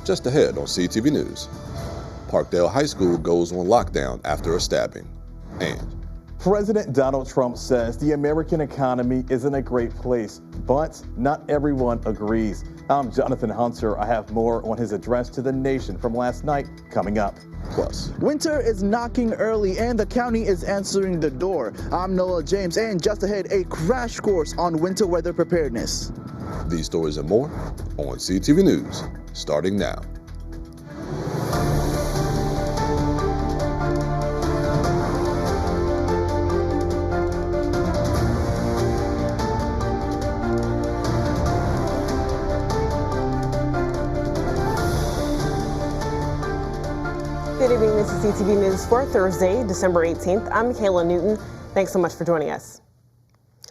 Just ahead on CTV News, Parkdale High School goes on lockdown after a stabbing. And President Donald Trump says the American economy is in a great place, but not everyone agrees. I'm Jonathan Hunter. I have more on his address to the nation from last night coming up. Plus, winter is knocking early and the county is answering the door. I'm Noah James, and just ahead, a crash course on winter weather preparedness. These stories and more on CTV News, starting now. Good evening, this is CTV News for Thursday, December 18th. I'm Kayla Newton. Thanks so much for joining us.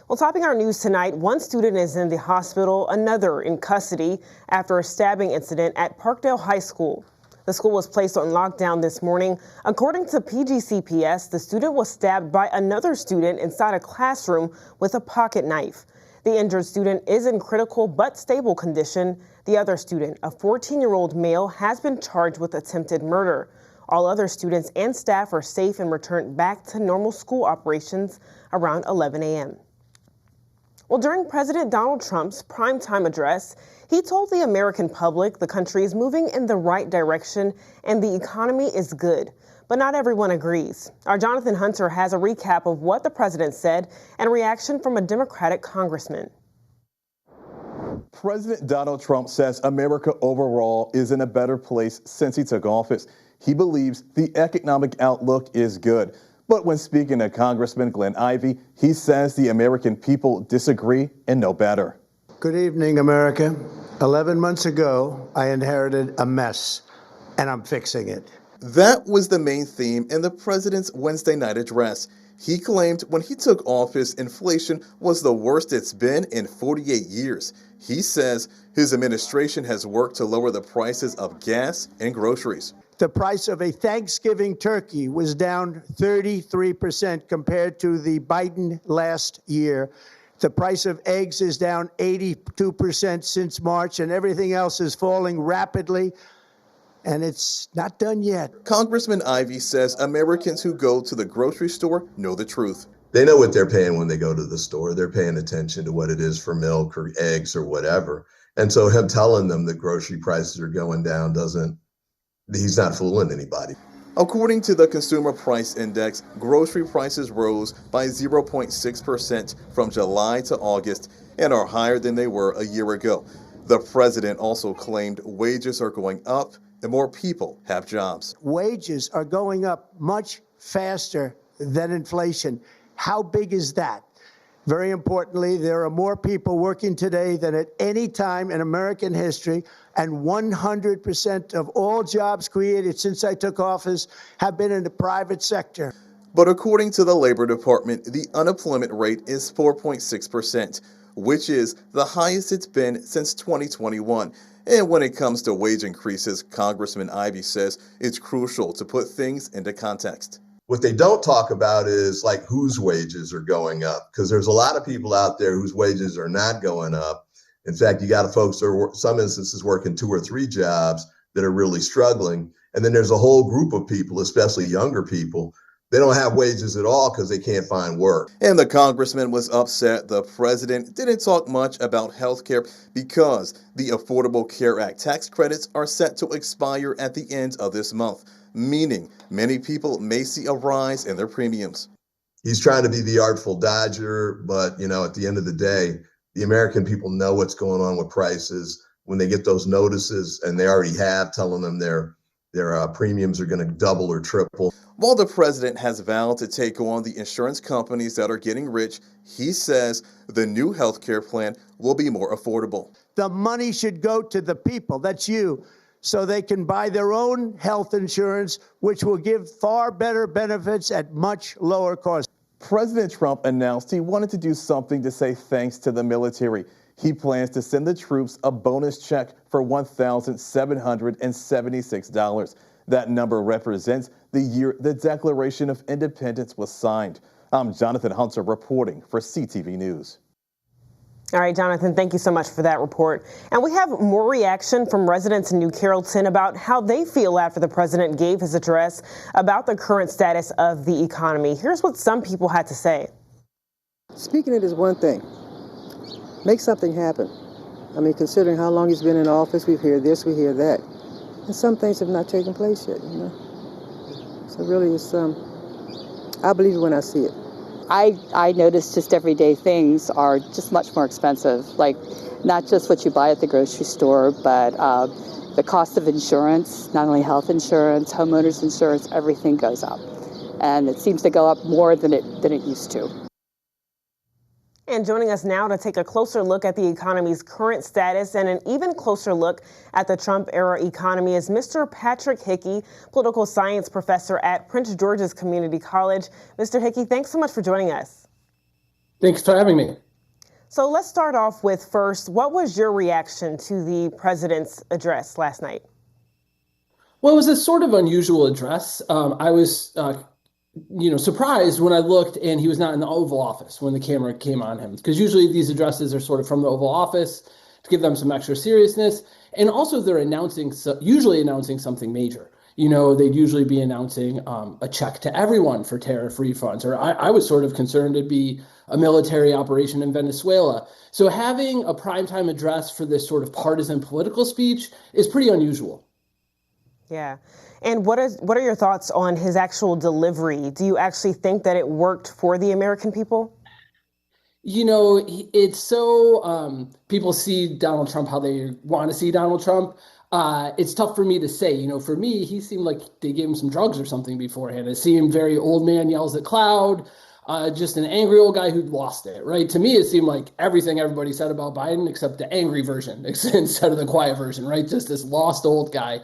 Well, topping our news tonight, one student is in the hospital, another in custody after a stabbing incident at Parkdale High School. The school was placed on lockdown this morning. According to PGCTV, the student was stabbed by another student inside a classroom with a pocket knife. The injured student is in critical but stable condition. The other student, a 14-year-old male, has been charged with attempted murder. All other students and staff are safe and returned back to normal school operations around 11 a.m. Well, during President Donald Trump's primetime address, he told the American public the country is moving in the right direction and the economy is good. But not everyone agrees. Our Jonathan Hunter has a recap of what the president said and a reaction from a Democratic congressman. President Donald Trump says America overall is in a better place since he took office. He believes the economic outlook is good. But when speaking to Congressman Glenn Ivey, he says the American people disagree and know better. Good evening, America. 11 months ago, I inherited a mess, and I'm fixing it. That was the main theme in the president's Wednesday night address. He claimed when he took office, inflation was the worst it's been in 48 years. He says his administration has worked to lower the prices of gas and groceries. The price of a Thanksgiving turkey was down 33% compared to the Biden last year. The price of eggs is down 82% since March, and everything else is falling rapidly. And it's not done yet. Congressman Ivey says Americans who go to the grocery store know the truth. They know what they're paying when they go to the store. They're paying attention to what it is for milk or eggs or whatever. And so him telling them that grocery prices are going down he's not fooling anybody. According to the Consumer Price Index, grocery prices rose by 0.6% from July to August and are higher than they were a year ago. The president also claimed wages are going up and more people have jobs. Wages are going up much faster than inflation. How big is that? Very importantly, there are more people working today than at any time in American history, and 100% of all jobs created since I took office have been in the private sector. But according to the Labor Department, the unemployment rate is 4.6%, which is the highest it's been since 2021. And when it comes to wage increases, Congressman Ivey says it's crucial to put things into context. What they don't talk about is like whose wages are going up, because there's a lot of people out there whose wages are not going up. In fact, you got folks that are some instances working 2 or 3 jobs that are really struggling. And then there's a whole group of people, especially younger people, they don't have wages at all because they can't find work. And the congressman was upset the president didn't talk much about health care because the Affordable Care Act tax credits are set to expire at the end of this month, meaning many people may see a rise in their premiums. He's trying to be the artful dodger, but at the end of the day, the American people know what's going on with prices. When they get those notices, and they already have, telling them their premiums are going to double or triple. While the president has vowed to take on the insurance companies that are getting rich, he says the new health care plan will be more affordable. The money should go to the people, that's you, so they can buy their own health insurance, which will give far better benefits at much lower cost. President Trump announced he wanted to do something to say thanks to the military. He plans to send the troops a bonus check for $1,776. That number represents the year the Declaration of Independence was signed. I'm Jonathan Hunter reporting for CTV News. All right, Jonathan, thank you so much for that report. And we have more reaction from residents in New Carrollton about how they feel after the president gave his address about the current status of the economy. Here's what some people had to say. Speaking it is one thing. Make something happen. I mean, considering how long he's been in office, we've heard this, we hear that. And some things have not taken place yet, you know. So really, it's, I believe it when I see it. I notice just everyday things are just much more expensive, like not just what you buy at the grocery store, but the cost of insurance, not only health insurance, homeowners insurance, everything goes up. And it seems to go up more than it used to. And joining us now to take a closer look at the economy's current status and an even closer look at the Trump-era economy is Mr. Patrick Hickey, political science professor at Prince George's Community College. Mr. Hickey, thanks so much for joining us. Thanks for having me. So let's start off with first, what was your reaction to the president's address last night? Well, it was a sort of unusual address. I was surprised when I looked and he was not in the Oval Office when the camera came on him, because usually these addresses are sort of from the Oval Office to give them some extra seriousness. And also they're usually announcing something major. You know, they'd usually be announcing a check to everyone for tariff refunds, or I was sort of concerned it'd be a military operation in Venezuela. So having a primetime address for this sort of partisan political speech is pretty unusual. Yeah. And what are your thoughts on his actual delivery? Do you actually think that it worked for the American people? You know, it's so people see Donald Trump how they want to see Donald Trump. It's tough for me to say. You know, for me, he seemed like they gave him some drugs or something beforehand. It seemed very old man yells at cloud, just an angry old guy who'd lost it, right? To me, it seemed like everything everybody said about Biden except the angry version instead of the quiet version, right? Just this lost old guy.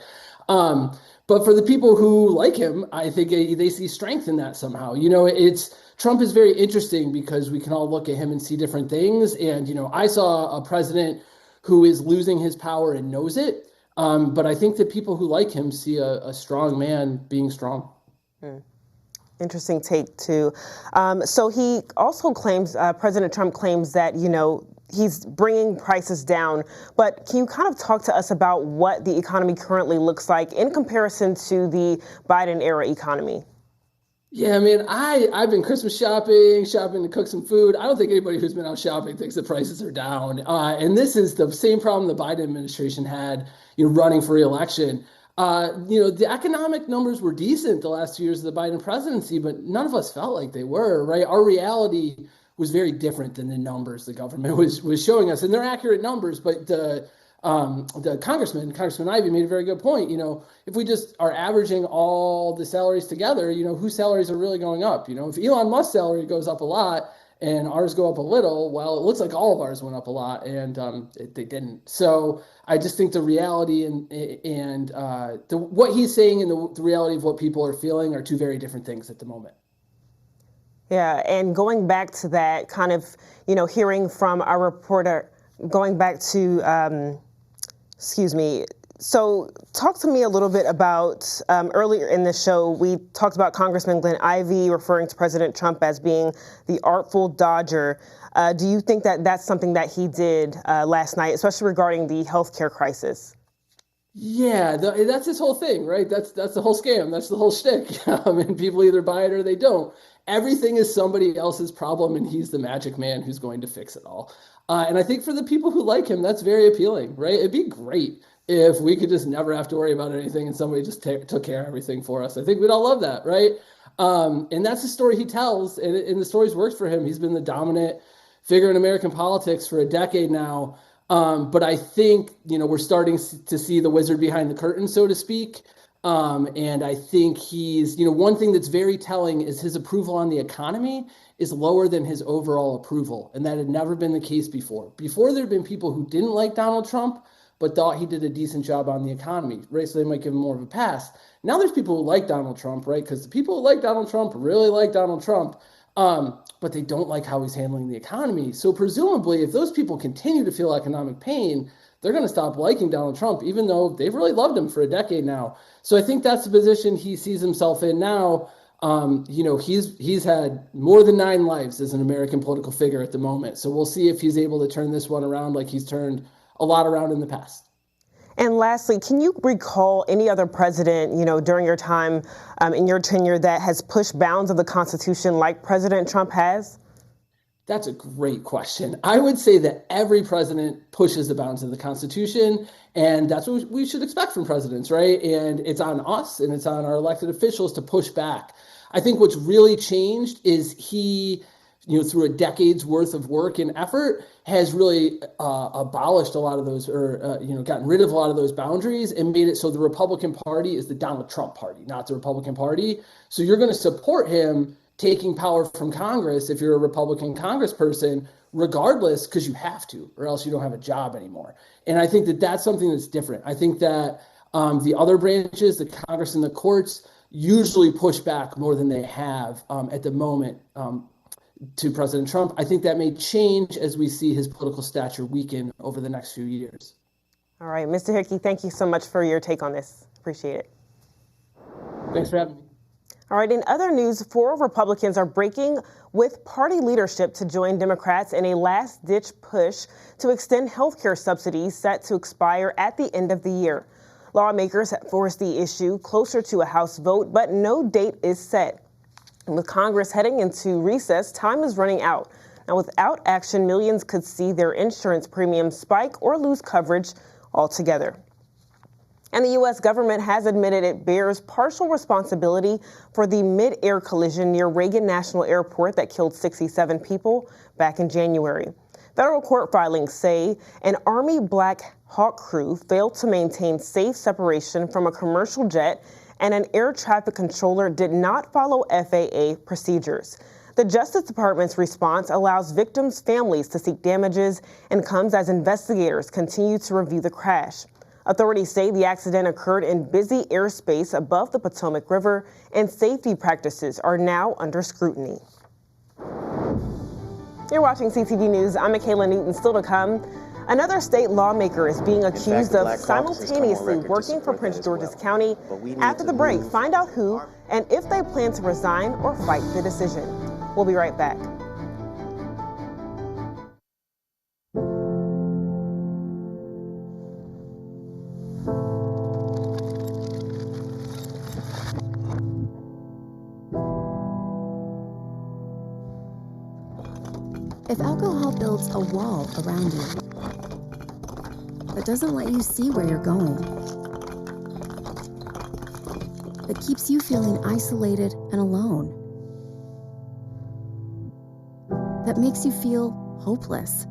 But for the people who like him, I think they see strength in that somehow. You know, Trump is very interesting because we can all look at him and see different things. And, you know, I saw a president who is losing his power and knows it. But I think that people who like him see a strong man being strong. Interesting take, too. So he also claims, President Trump claims that, you know, he's bringing prices down. But can you kind of talk to us about what the economy currently looks like in comparison to the Biden era economy? Yeah, I mean, I've been Christmas shopping to cook some food. I don't think anybody who's been out shopping thinks the prices are down. And this is the same problem the Biden administration had, you know, running for re-election. You know, the economic numbers were decent the last 2 years of the Biden presidency, but none of us felt like they were, right? Our reality was very different than the numbers the government was showing us, and they're accurate numbers. But the Congressman Ivey made a very good point. You know, if we just are averaging all the salaries together, you know, whose salaries are really going up? You know, if Elon Musk's salary goes up a lot and ours go up a little, well, it looks like all of ours went up a lot, and they didn't. So I just think the reality and what he's saying and the reality of what people are feeling are two very different things at the moment. Yeah, and going back to that kind of, you know, hearing from our reporter, going back to, so talk to me a little bit about, earlier in the show, we talked about Congressman Glenn Ivey referring to President Trump as being the artful dodger. Do you think that that's something that he did last night, especially regarding the healthcare crisis? Yeah, that's his whole thing, right? That's the whole scam. That's the whole shtick. And people either buy it or they don't. Everything is somebody else's problem, and he's the magic man who's going to fix it all. And I think for the people who like him, that's very appealing, right? It'd be great if we could just never have to worry about anything and somebody just took care of everything for us. I think we'd all love that, right? And that's the story he tells, and the story's worked for him. He's been the dominant figure in American politics for a decade now. But I think, you know, we're starting to see the wizard behind the curtain, so to speak. And I think he's, you know, one thing that's very telling is his approval on the economy is lower than his overall approval. And that had never been the case before. Before, there had been people who didn't like Donald Trump, but thought he did a decent job on the economy, right? So they might give him more of a pass. Now there's people who like Donald Trump, right? Because the people who like Donald Trump really like Donald Trump, but they don't like how he's handling the economy. So presumably, if those people continue to feel economic pain, they're going to stop liking Donald Trump, even though they've really loved him for a decade now. So I think that's the position he sees himself in now. He's had more than 9 lives as an American political figure at the moment. So we'll see if he's able to turn this one around like he's turned a lot around in the past. And lastly, can you recall any other president, during your time in your tenure that has pushed bounds of the Constitution like President Trump has? That's a great question. I would say that every president pushes the bounds of the Constitution, and that's what we should expect from presidents, right? And it's on us and it's on our elected officials to push back. I think what's really changed is he, through a decade's worth of work and effort, has really abolished a lot of those, or gotten rid of a lot of those boundaries and made it so the Republican Party is the Donald Trump Party, not the Republican Party. So you're going to support him taking power from Congress if you're a Republican congressperson, regardless, because you have to, or else you don't have a job anymore. And I think that that's something that's different. I think that the other branches, the Congress and the courts, usually push back more than they have at the moment to President Trump. I think that may change as we see his political stature weaken over the next few years. All right, Mr. Hickey, thank you so much for your take on this. Appreciate it. Thanks for having me. All right, in other news, 4 Republicans are breaking with party leadership to join Democrats in a last-ditch push to extend health care subsidies set to expire at the end of the year. Lawmakers have forced the issue closer to a House vote, but no date is set. And with Congress heading into recess, time is running out. Now, without action, millions could see their insurance premiums spike or lose coverage altogether. And the U.S. government has admitted it bears partial responsibility for the mid-air collision near Reagan National Airport that killed 67 people back in January. Federal court filings say an Army Black Hawk crew failed to maintain safe separation from a commercial jet, and an air traffic controller did not follow FAA procedures. The Justice Department's response allows victims' families to seek damages and comes as investigators continue to review the crash. Authorities say the accident occurred in busy airspace above the Potomac River, and safety practices are now under scrutiny. You're watching CTV News. I'm Michaela Newton. Still to come, another state lawmaker is being accused of simultaneously working for Prince George's County. After the break, find out who and if they plan to resign or fight the decision. We'll be right back. If alcohol builds a wall around you that doesn't let you see where you're going, that keeps you feeling isolated and alone, that makes you feel hopeless,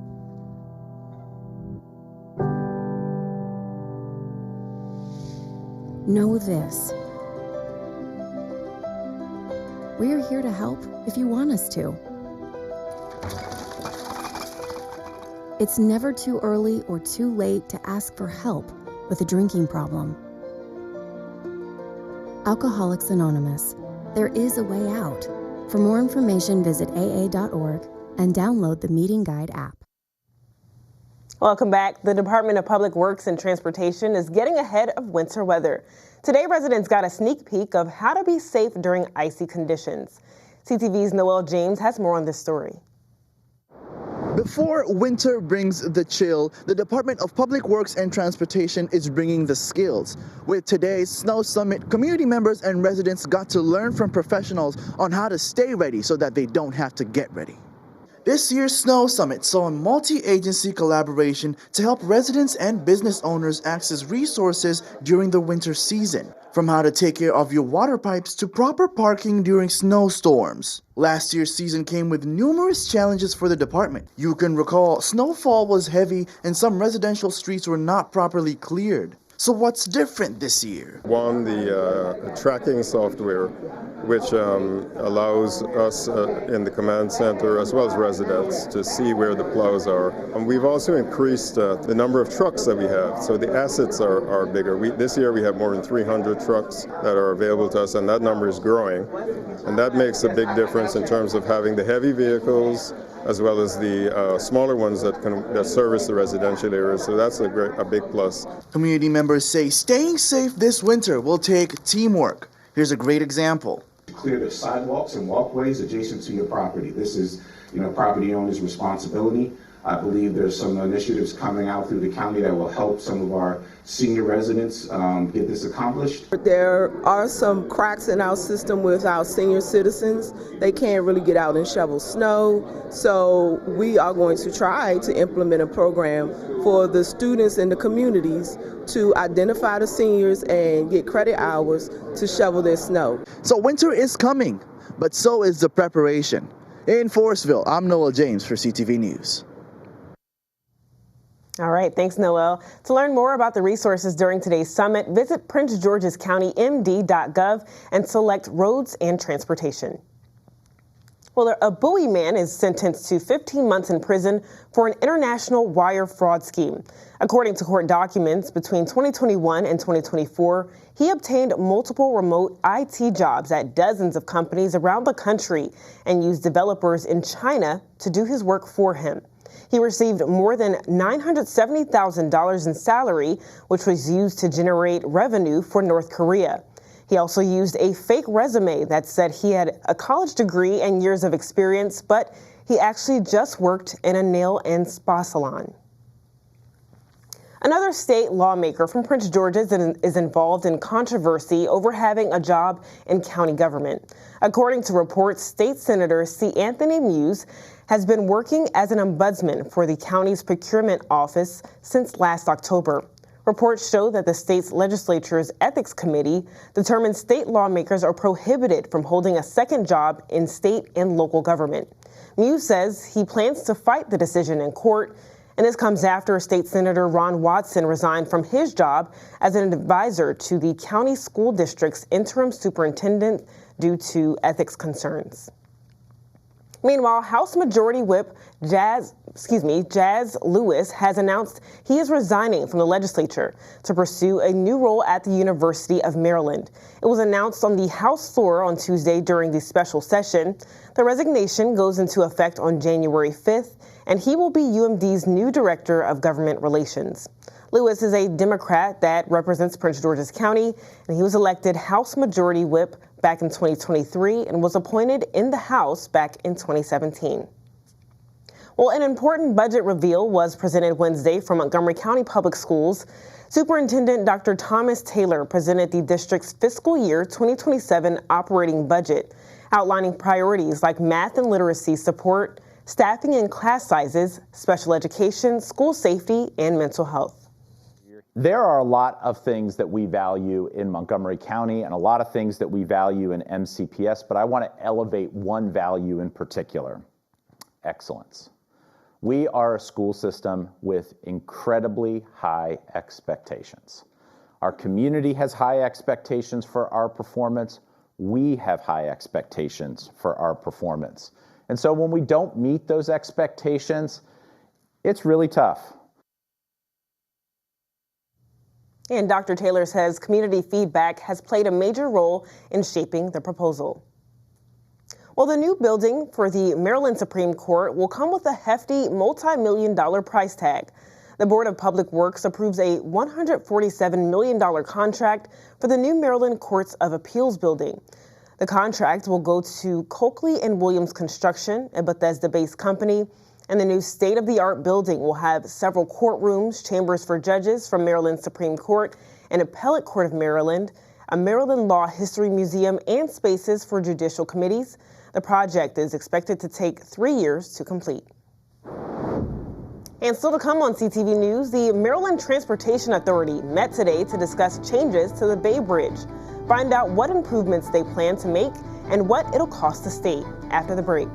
know this: we're here to help if you want us to. It's never too early or too late to ask for help with a drinking problem. Alcoholics Anonymous. There is a way out. For more information, visit aa.org and download the Meeting Guide app. Welcome back. The Department of Public Works and Transportation is getting ahead of winter weather. Today, residents got a sneak peek of how to be safe during icy conditions. CTV's Noel James has more on this story. Before winter brings the chill, the Department of Public Works and Transportation is bringing the skills. With today's Snow Summit, community members and residents got to learn from professionals on how to stay ready so that they don't have to get ready. This year's Snow Summit saw a multi-agency collaboration to help residents and business owners access resources during the winter season, from how to take care of your water pipes to proper parking during snowstorms. Last year's season came with numerous challenges for the department. You can recall snowfall was heavy and some residential streets were not properly cleared. So what's different this year? One, the tracking software, which allows us in the command center as well as residents to see where the plows are. And we've also increased the number of trucks that we have, so the assets are bigger. This year we have more than 300 trucks that are available to us, and that number is growing. And that makes a big difference in terms of having the heavy vehicles as well as the smaller ones that service the residential areas. So that's a big plus. Community members say staying safe this winter will take teamwork. Here's a great example. Clear the sidewalks and walkways adjacent to your property. This is, property owner's responsibility. I believe there's some initiatives coming out through the county that will help some of our senior residents get this accomplished. There are some cracks in our system with our senior citizens. They can't really get out and shovel snow. So we are going to try to implement a program for the students in the communities to identify the seniors and get credit hours to shovel their snow. So winter is coming, but so is the preparation. In Forestville, I'm Noel James for CTV News. All right, thanks, Noel. To learn more about the resources during today's summit, visit PrinceGeorge'sCountyMD.gov and select roads and transportation. Well, a Bowie man is sentenced to 15 months in prison for an international wire fraud scheme. According to court documents, between 2021 and 2024, he obtained multiple remote IT jobs at dozens of companies around the country and used developers in China to do his work for him. He received more than $970,000 in salary, which was used to generate revenue for North Korea. He also used a fake resume that said he had a college degree and years of experience, but he actually just worked in a nail and spa salon. Another state lawmaker from Prince George's is involved in controversy over having a job in county government. According to reports, State Senator C. Anthony Muse has been working as an ombudsman for the county's procurement office since last October. Reports show that the state's legislature's ethics committee determined state lawmakers are prohibited from holding a second job in state and local government. Muse says he plans to fight the decision in court, and this comes after State Senator Ron Watson resigned from his job as an advisor to the county school district's interim superintendent due to ethics concerns. Meanwhile, House Majority Whip Jazz Lewis has announced he is resigning from the legislature to pursue a new role at the University of Maryland. It was announced on the House floor on Tuesday during the special session. The resignation goes into effect on January 5th, and he will be UMD's new Director of Government Relations. Lewis is a Democrat that represents Prince George's County, and he was elected House Majority Whip back in 2023 and was appointed in the House back in 2017. Well, an important budget reveal was presented Wednesday from Montgomery County Public Schools. Superintendent Dr. Thomas Taylor presented the district's fiscal year 2027 operating budget, outlining priorities like math and literacy support, staffing and class sizes, special education, school safety, and mental health. There are a lot of things that we value in Montgomery County and a lot of things that we value in MCPS, but I want to elevate one value in particular: excellence. We are a school system with incredibly high expectations. Our community has high expectations for our performance. We have high expectations for our performance. And so when we don't meet those expectations, it's really tough. And Dr. Taylor says community feedback has played a major role in shaping the proposal. Well, the new building for the Maryland Supreme Court will come with a hefty multi-million-dollar price tag. The Board of Public Works approves a $147 million contract for the new Maryland Courts of Appeals building. The contract will go to Coakley & Williams Construction, a Bethesda-based company, and the new state-of-the-art building will have several courtrooms, chambers for judges from Maryland Supreme Court and Appellate Court of Maryland, a Maryland Law History Museum, and spaces for judicial committees. The project is expected to take 3 years to complete. And still to come on CTV News, the Maryland Transportation Authority met today to discuss changes to the Bay Bridge. Find out what improvements they plan to make and what it'll cost the state after the break.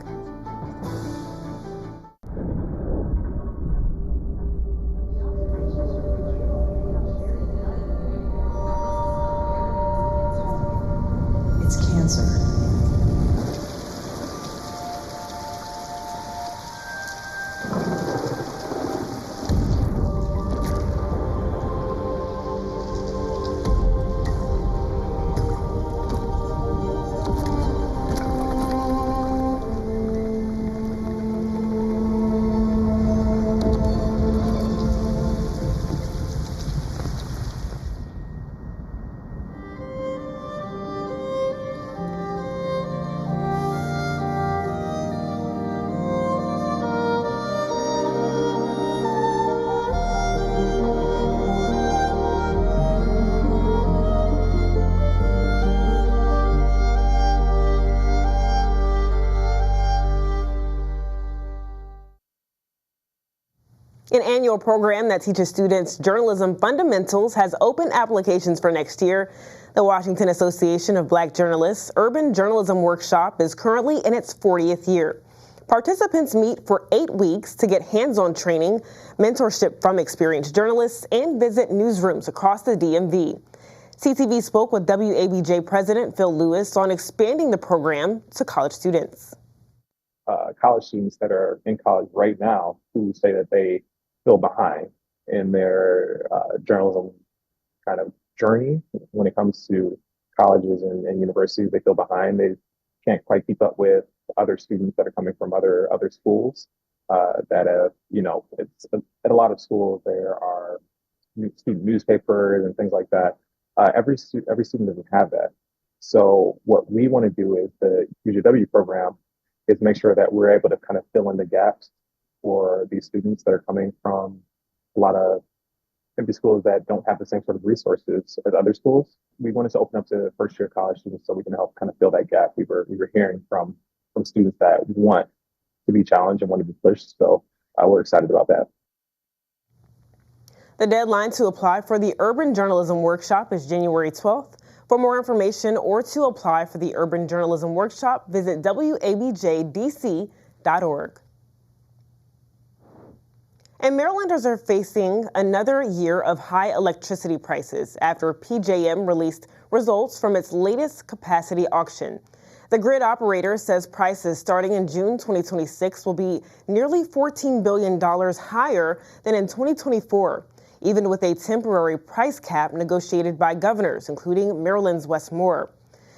An annual program that teaches students journalism fundamentals has open applications for next year. The Washington Association of Black Journalists Urban Journalism Workshop is currently in its 40th year. Participants meet for 8 weeks to get hands-on training, mentorship from experienced journalists, and visit newsrooms across the DMV. CTV spoke with WABJ President Phil Lewis on expanding the program to college students. College students that are in college right now who say that they feel behind in their journalism kind of journey when it comes to colleges and universities. They feel behind. They can't quite keep up with other students that are coming from other schools. It's at a lot of schools there are student newspapers and things like that. Every student doesn't have that. So what we want to do is the UJW program is make sure that we're able to kind of fill in the gaps for these students that are coming from a lot of empty schools that don't have the same sort of resources as other schools. We wanted to open up to first-year college students so we can help kind of fill that gap. We were hearing from students that want to be challenged and want to be pushed. So we're excited about that. The deadline to apply for the Urban Journalism Workshop is January 12th. For more information or to apply for the Urban Journalism Workshop, visit WABJDC.org. And Marylanders are facing another year of high electricity prices after PJM released results from its latest capacity auction. The grid operator says prices starting in June 2026 will be nearly $14 billion higher than in 2024. Even with a temporary price cap negotiated by governors, including Maryland's Wes Moore.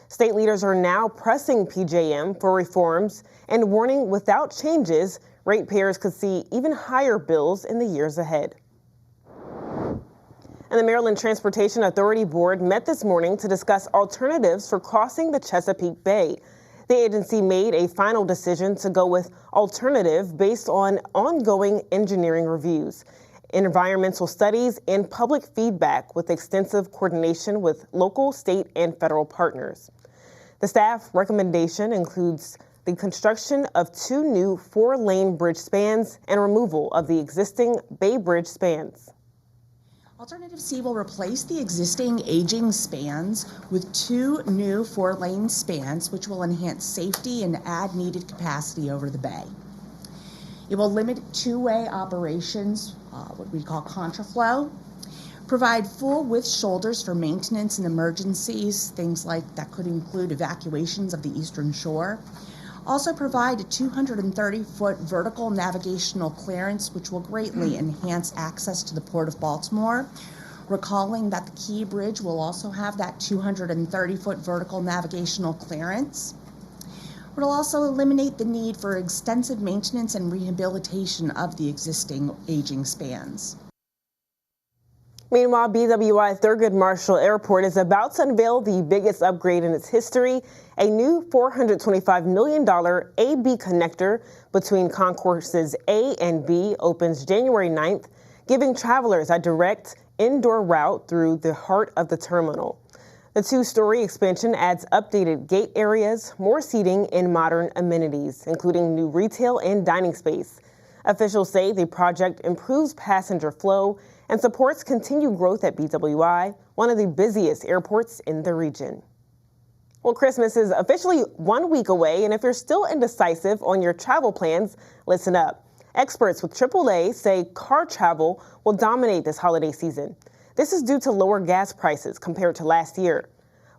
State leaders are now pressing PJM for reforms and warning without changes, ratepayers could see even higher bills in the years ahead. And the Maryland Transportation Authority Board met this morning to discuss alternatives for crossing the Chesapeake Bay. The agency made a final decision to go with alternative based on ongoing engineering reviews, environmental studies, and public feedback with extensive coordination with local, state, and federal partners. The staff recommendation includes the construction of 2 new 4-lane bridge spans and removal of the existing Bay Bridge spans. Alternative C will replace the existing aging spans with 2 new 4-lane spans, which will enhance safety and add needed capacity over the bay. It will limit two-way operations, what we call contraflow, provide full width shoulders for maintenance and emergencies, things like that could include evacuations of the Eastern Shore. Also provide a 230-foot vertical navigational clearance, which will greatly enhance access to the Port of Baltimore. Recalling that the Key Bridge will also have that 230-foot vertical navigational clearance. It'll also eliminate the need for extensive maintenance and rehabilitation of the existing aging spans. Meanwhile, BWI Thurgood Marshall Airport is about to unveil the biggest upgrade in its history, a new $425 million A-B connector between concourses A and B opens January 9th, giving travelers a direct indoor route through the heart of the terminal. The 2-story expansion adds updated gate areas, more seating, and modern amenities, including new retail and dining space. Officials say the project improves passenger flow and supports continued growth at BWI, one of the busiest airports in the region. Well, Christmas is officially 1 week away, and if you're still indecisive on your travel plans, listen up. Experts with AAA say car travel will dominate this holiday season. This is due to lower gas prices compared to last year.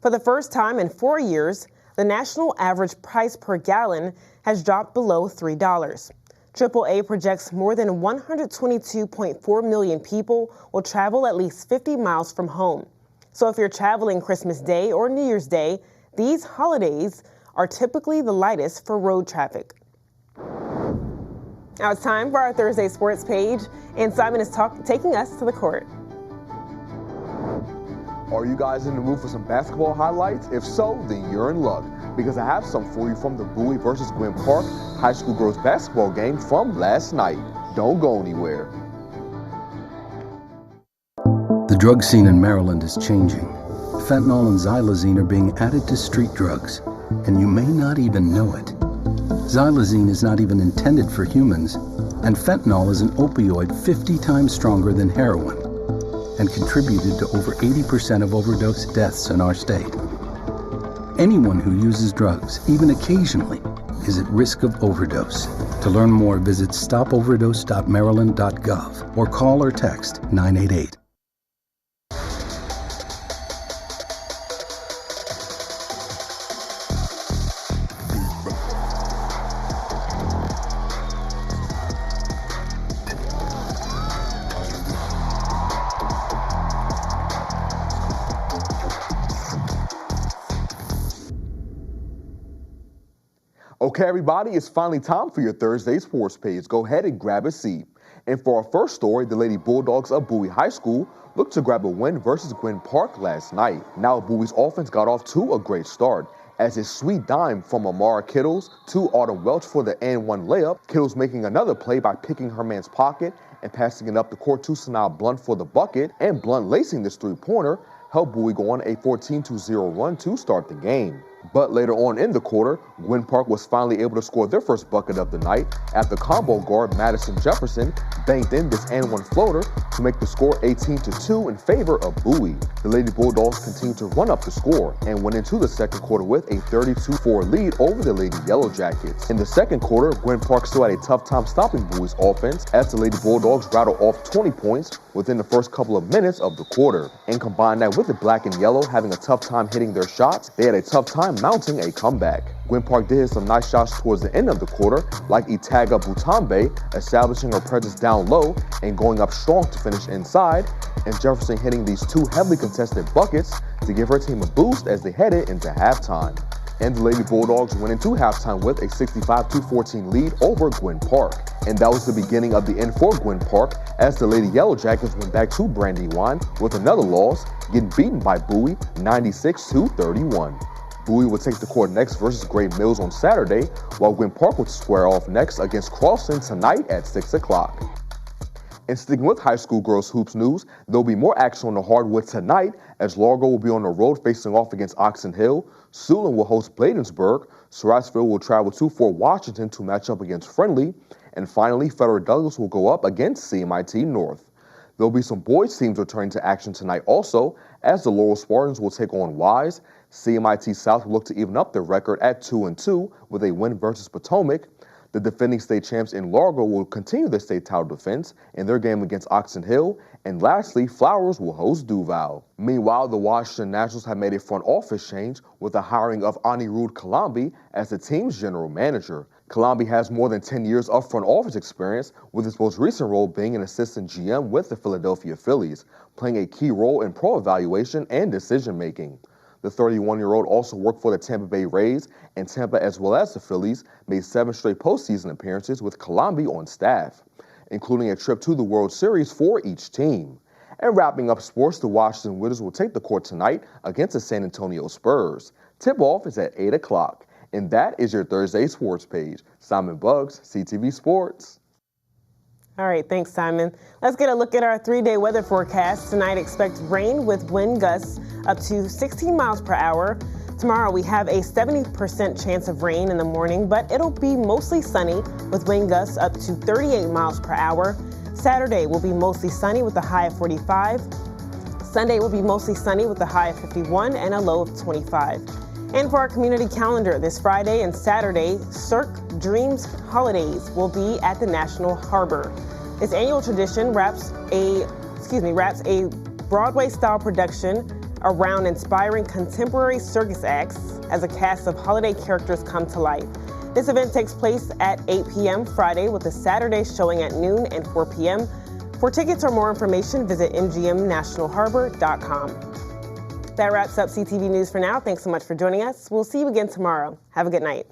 For the first time in 4 years, the national average price per gallon has dropped below $3. AAA projects more than 122.4 million people will travel at least 50 miles from home. So if you're traveling Christmas Day or New Year's Day, these holidays are typically the lightest for road traffic. Now it's time for our Thursday sports page, and Simon is taking us to the court. Are you guys in the mood for some basketball highlights? If so, then you're in luck, because I have some for you from the Bowie versus Gwen Park high school girls basketball game from last night. Don't go anywhere. The drug scene in Maryland is changing. Fentanyl and xylazine are being added to street drugs, and you may not even know it. Xylazine is not even intended for humans, And fentanyl is an opioid 50 times stronger than heroin and contributed to over 80% of overdose deaths in our state. Anyone who uses drugs, even occasionally, is at risk of overdose. To learn more, visit stopoverdose.maryland.gov or call or text 988. Okay, everybody, it's finally time for your Thursday sports page. Go ahead and grab a seat. And for our first story, the Lady Bulldogs of Bowie High School looked to grab a win versus Gwynn Park last night. Now Bowie's offense got off to a great start as a sweet dime from Amara Kittles to Autumn Welch for the and-one layup. Kittles making another play by picking her man's pocket and passing it up the court to Sanaa Blunt for the bucket, and Blunt lacing this three-pointer helped Bowie go on a 14-0 run to start the game. But later on in the quarter, Gwynn Park was finally able to score their first bucket of the night after combo guard Madison Jefferson banked in this and-one floater to make the score 18-2 in favor of Bowie. The Lady Bulldogs continued to run up the score and went into the second quarter with a 32-4 lead over the Lady Yellow Jackets. In the second quarter, Gwynn Park still had a tough time stopping Bowie's offense as the Lady Bulldogs rattled off 20 points within the first couple of minutes of the quarter. And combine that with the black and yellow having a tough time hitting their shots, they had a tough time mounting a comeback. Gwynn Park did hit some nice shots towards the end of the quarter, like Itaga Butambe establishing her presence down low and going up strong to finish inside, and Jefferson hitting these two heavily contested buckets to give her team a boost as they headed into halftime. And the Lady Bulldogs went into halftime with a 65-14 lead over Gwynn Park. And that was the beginning of the end for Gwynn Park as the Lady Yellow Jackets went back to Brandywine with another loss, getting beaten by Bowie 96-31. Bowie will take the court next versus Gray Mills on Saturday, while Gwynn Park will square off next against Crosson tonight at 6 o'clock. And sticking with high school girls hoops news, there'll be more action on the hardwood tonight as Largo will be on the road facing off against Oxon Hill, Siouxland will host Bladensburg, Surrattsville will travel to Fort Washington to match up against Friendly, and finally Frederick Douglass will go up against CMIT North. There'll be some boys teams returning to action tonight also, as the Laurel Spartans will take on Wise. CMIT South will look to even up their record at 2-2 with a win versus Potomac. The defending state champs in Largo will continue their state title defense in their game against Oxon Hill. And lastly, Flowers will host Duval. Meanwhile, the Washington Nationals have made a front office change with the hiring of Anirudh Kalambi as the team's general manager. Kalambi has more than 10 years of front office experience, with his most recent role being an assistant GM with the Philadelphia Phillies, playing a key role in pro evaluation and decision-making. The 31-year-old also worked for the Tampa Bay Rays, and Tampa, as well as the Phillies, made 7 straight postseason appearances with Kalambi on staff, including a trip to the World Series for each team. And wrapping up sports, the Washington Wizards will take the court tonight against the San Antonio Spurs. Tip-off is at 8 o'clock. And that is your Thursday sports page. Simon Buggs, CTV Sports. All right, thanks, Simon. Let's get a look at our 3-day weather forecast. Tonight, expect rain with wind gusts up to 16 miles per hour. Tomorrow, we have a 70% chance of rain in the morning, but it'll be mostly sunny with wind gusts up to 38 miles per hour. Saturday will be mostly sunny with a high of 45. Sunday will be mostly sunny with a high of 51 and a low of 25. And for our community calendar, this Friday and Saturday, Cirque Dreams Holidays will be at the National Harbor. This annual tradition wraps a Broadway-style production around inspiring contemporary circus acts as a cast of holiday characters come to life. This event takes place at 8 p.m. Friday with a Saturday showing at noon and 4 p.m. For tickets or more information, visit mgmnationalharbor.com. That wraps up CTV News for now. Thanks so much for joining us. We'll see you again tomorrow. Have a good night.